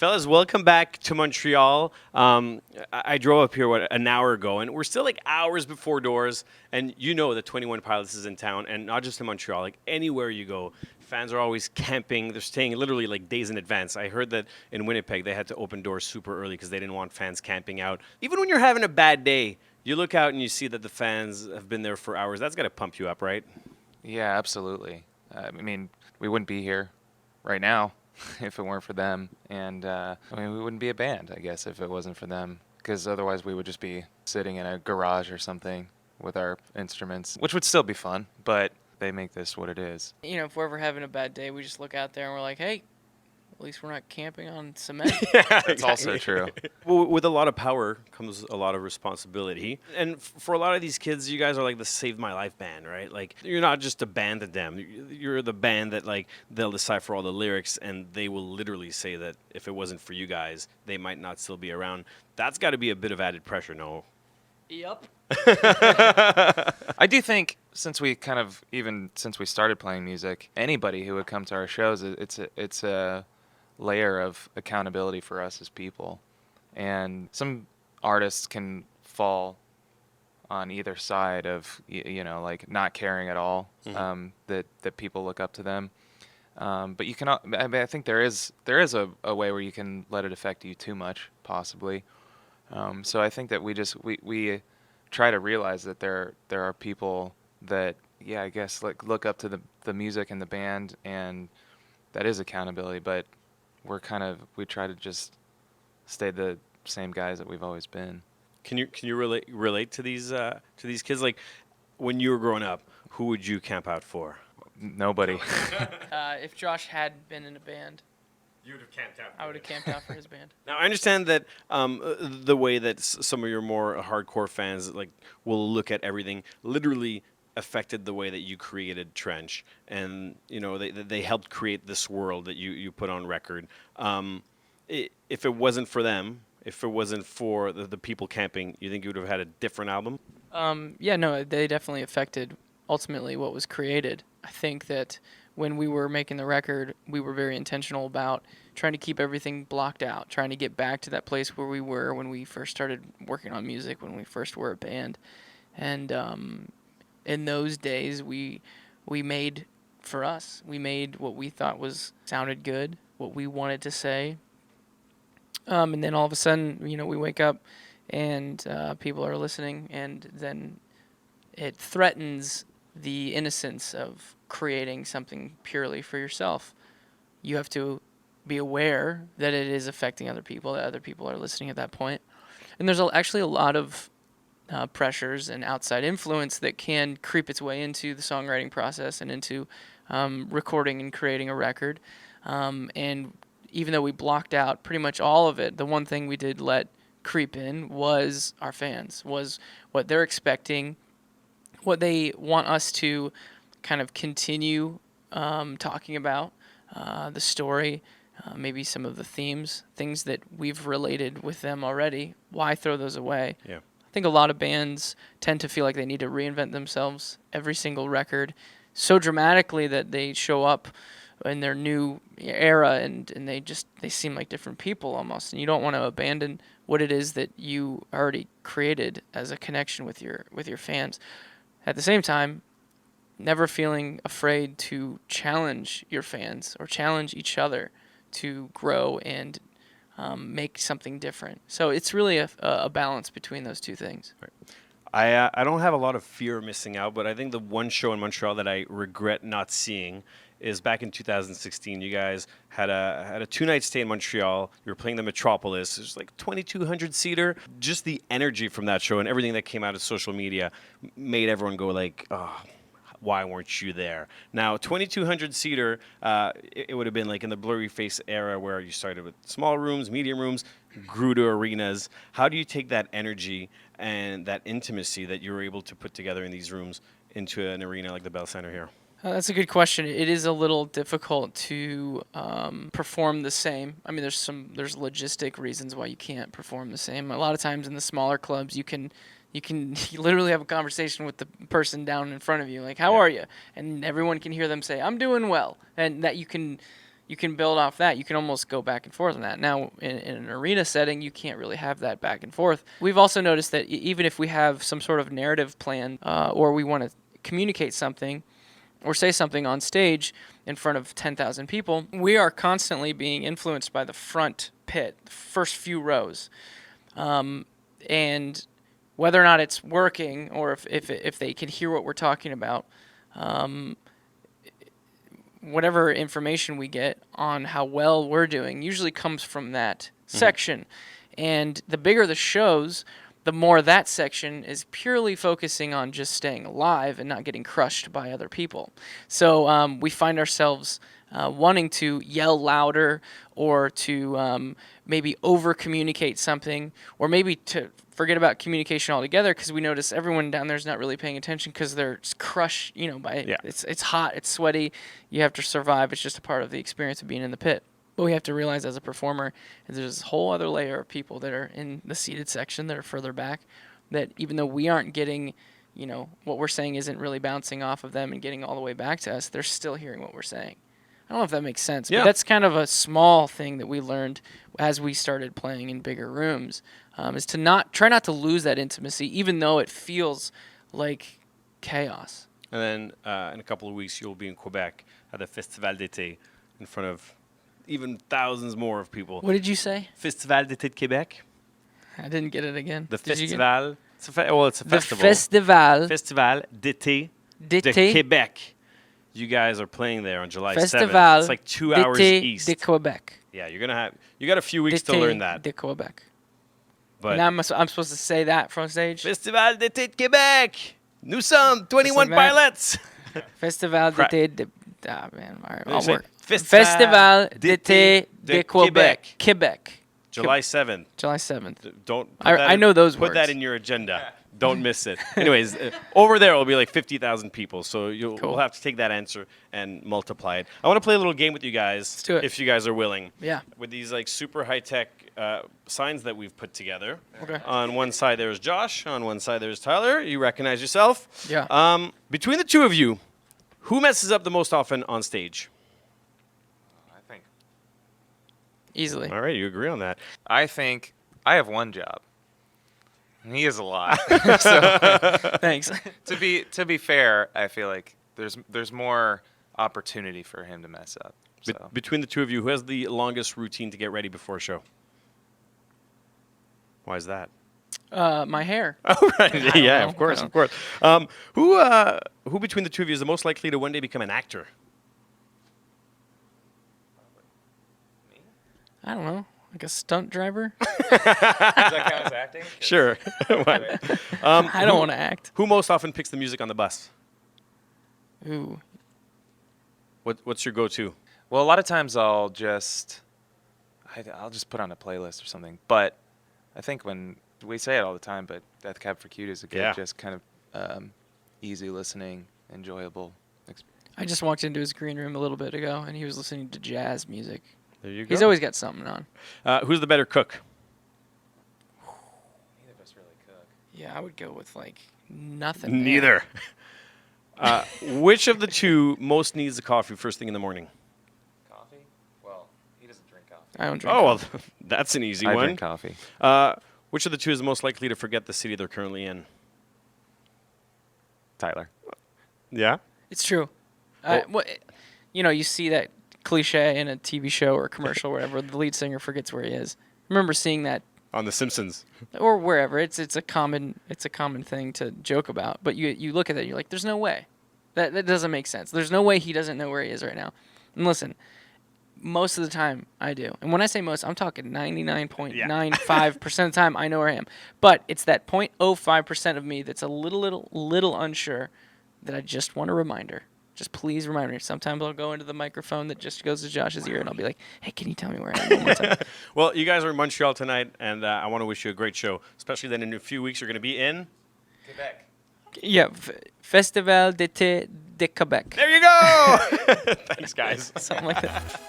Fellas, welcome back to Montreal. I drove up here, an hour ago, and we're still like hours before doors. And you know that 21 Pilots is in town, and not just in Montreal, like anywhere you go, fans are always camping. They're staying literally like days in advance. I heard that in Winnipeg, they had to open doors super early because they didn't want fans camping out. Even when you're having a bad day, you look out and you see that the fans have been there for hours. That's got to pump you up, right? Yeah, absolutely. I mean, we wouldn't be here right now if it weren't for them. And, we wouldn't be a band, I guess, if it wasn't for them. Because otherwise we would just be sitting in a garage or something with our instruments, which would still be fun, but they make this what it is. You know, if we're ever having a bad day, we just look out there and we're like, hey, at least we're not camping on cement. That's also true. Well, with a lot of power comes a lot of responsibility. And for a lot of these kids, you guys are like the Save My Life band, right? Like, you're not just a band to them. You're the band that, like, they'll decipher all the lyrics, and they will literally say that if it wasn't for you guys, they might not still be around. That's got to be a bit of added pressure, no? Yep. I do think since we started playing music, anybody who would come to our shows, it's a layer of accountability for us as people. And some artists can fall on either side of, like not caring at all, that people look up to them. But you can, I think there is a way where you can let it affect you too much, possibly. So I think that we try to realize that there are people that, I guess, like look up to the music and the band, and that is accountability. But we try to just stay the same guys that we've always been. Can you relate to these kids? Like, when you were growing up, who would you camp out for? Nobody. If Josh had been in a band, You would have camped out. I would have camped out for his band. Now, I understand that the way that some of your more hardcore fans like will look at everything literally affected the way that you created Trench, and they helped create this world that you put on record. If it wasn't for them, if it wasn't for the people camping, you think you would have had a different album? No, they definitely affected ultimately what was created. I think that when we were making the record, we were very intentional about trying to keep everything blocked out, trying to get back to that place where we were when we first started working on music, when we first were a band. And in those days, we made for us. We made what we thought sounded good, what we wanted to say. And then all of a sudden, we wake up and people are listening, and then it threatens the innocence of creating something purely for yourself. You have to be aware that it is affecting other people, that other people are listening at that point. And there's actually a lot of pressures and outside influence that can creep its way into the songwriting process and into recording and creating a record. And even though we blocked out pretty much all of it, the one thing we did let creep in was our fans, was what they're expecting, what they want us to kind of continue talking about, the story, maybe some of the themes, things that we've related with them already. Why throw those away? Yeah. I think a lot of bands tend to feel like they need to reinvent themselves every single record so dramatically that they show up in their new era and they seem like different people almost. And you don't want to abandon what it is that you already created as a connection with your fans. At the same time, never feeling afraid to challenge your fans or challenge each other to grow and make something different. So it's really a balance between those two things. Right. I don't have a lot of fear of missing out, but I think the one show in Montreal that I regret not seeing is back in 2016. You guys had a 2-night stay in Montreal. You were playing the Metropolis. It was like 2,200 seater. Just the energy from that show and everything that came out of social media made everyone go like, oh, why weren't you there? Now, 2,200 seater, it would have been like in the Blurry Face era where you started with small rooms, medium rooms, grew to arenas. How do you take that energy and that intimacy that you were able to put together in these rooms into an arena like the Bell Center here? That's a good question. It is a little difficult to perform the same. I mean, there's logistic reasons why you can't perform the same. A lot of times in the smaller clubs, you can literally have a conversation with the person down in front of you, like, how are you? And everyone can hear them say, I'm doing well. And that you can you can build off that. You can almost go back and forth on that. Now, in an arena setting, you can't really have that back and forth. We've also noticed that even if we have some sort of narrative plan or we want to communicate something or say something on stage in front of 10,000 people, we are constantly being influenced by the front pit, the first few rows. And whether or not it's working or if they can hear what we're talking about, whatever information we get on how well we're doing usually comes from that section. And the bigger the shows, the more that section is purely focusing on just staying alive and not getting crushed by other people. So we find ourselves wanting to yell louder or to maybe over-communicate something, or maybe to forget about communication altogether because we notice everyone down there is not really paying attention because they're crushed, by it's hot, it's sweaty, you have to survive. It's just a part of the experience of being in the pit. But we have to realize as a performer, there's this whole other layer of people that are in the seated section that are further back, that even though we aren't getting, what we're saying isn't really bouncing off of them and getting all the way back to us, they're still hearing what we're saying. I don't know if that makes sense, but that's kind of a small thing that we learned as we started playing in bigger rooms, is to try not to lose that intimacy, even though it feels like chaos. And then in a couple of weeks, you'll be in Quebec at the Festival d'été in front of even thousands more of people. What did you say? Festival d'été de Québec. I didn't get it again. The festival. It's a festival. The Festival d'été de Québec. You guys are playing there on July 7th. It's like 2 hours east. de Quebec. Yeah, you got a few weeks to learn that. De Quebec. But now I'm supposed to say that from stage. Festival d'été de Québec. Nous sommes 21 pilots. Festival d'été de. Ah man, all right, I'll work. Festival d'été de Quebec. Quebec. July 7th. July 7th. Don't. I know those words. Put that in your agenda. Don't miss it. Anyways, over there will be like 50,000 people, so we'll have to take that answer and multiply it. I want to play a little game with you guys, Let's do it. if you guys are willing. Yeah. With these like super high-tech signs that we've put together. Okay. On one side there's Josh, on one side there's Tyler. You recognize yourself. Yeah. Between the two of you, who messes up the most often on stage? I think. Easily. All right, you agree on that. I think I have one job. And he is a lot. Thanks. To be fair, I feel like there's more opportunity for him to mess up. So. Between the two of you, who has the longest routine to get ready before a show? Why is that? My hair. Oh, right. Yeah, know. of course. Who between the two of you is the most likely to one day become an actor? I don't know. Like a stunt driver? Does that count as acting? Sure. I don't want to act. Who most often picks the music on the bus? Ooh. What's your go-to? Well, a lot of times I'll just put on a playlist or something. But I think when we say it all the time, but Death Cab for Cutie is a good, just kind of easy listening, enjoyable experience. I just walked into his green room a little bit ago, and he was listening to jazz music. There you go. He's always got something on. Who's the better cook? Neither of us really cook. Yeah, I would go with like nothing. Neither. Which of the two most needs the coffee first thing in the morning? Coffee? Well, he doesn't drink coffee. I don't drink. Oh, well, that's an easy I one. drink coffee. Which of the two is most likely to forget the city they're currently in? Tyler. Yeah? It's true. You see that cliche in a TV show or a commercial or whatever, the lead singer forgets where he is. I remember seeing that On The Simpsons. or wherever. It's a common thing to joke about. But you look at it, you're like, there's no way. That doesn't make sense. There's no way he doesn't know where he is right now. And listen, most of the time I do. And when I say most, I'm talking 99.95% of the time I know where I am. But it's that 0.05% of me that's a little unsure that I just want a reminder. Just please remind me. Sometimes I'll go into the microphone that just goes to Josh's ear, and I'll be like, hey, can you tell me where I am one more time? Well, you guys are in Montreal tonight, and I want to wish you a great show, especially that in a few weeks you're going to be in Quebec. Yeah, Festival d'été de Québec. There you go! Thanks, guys. Something like that.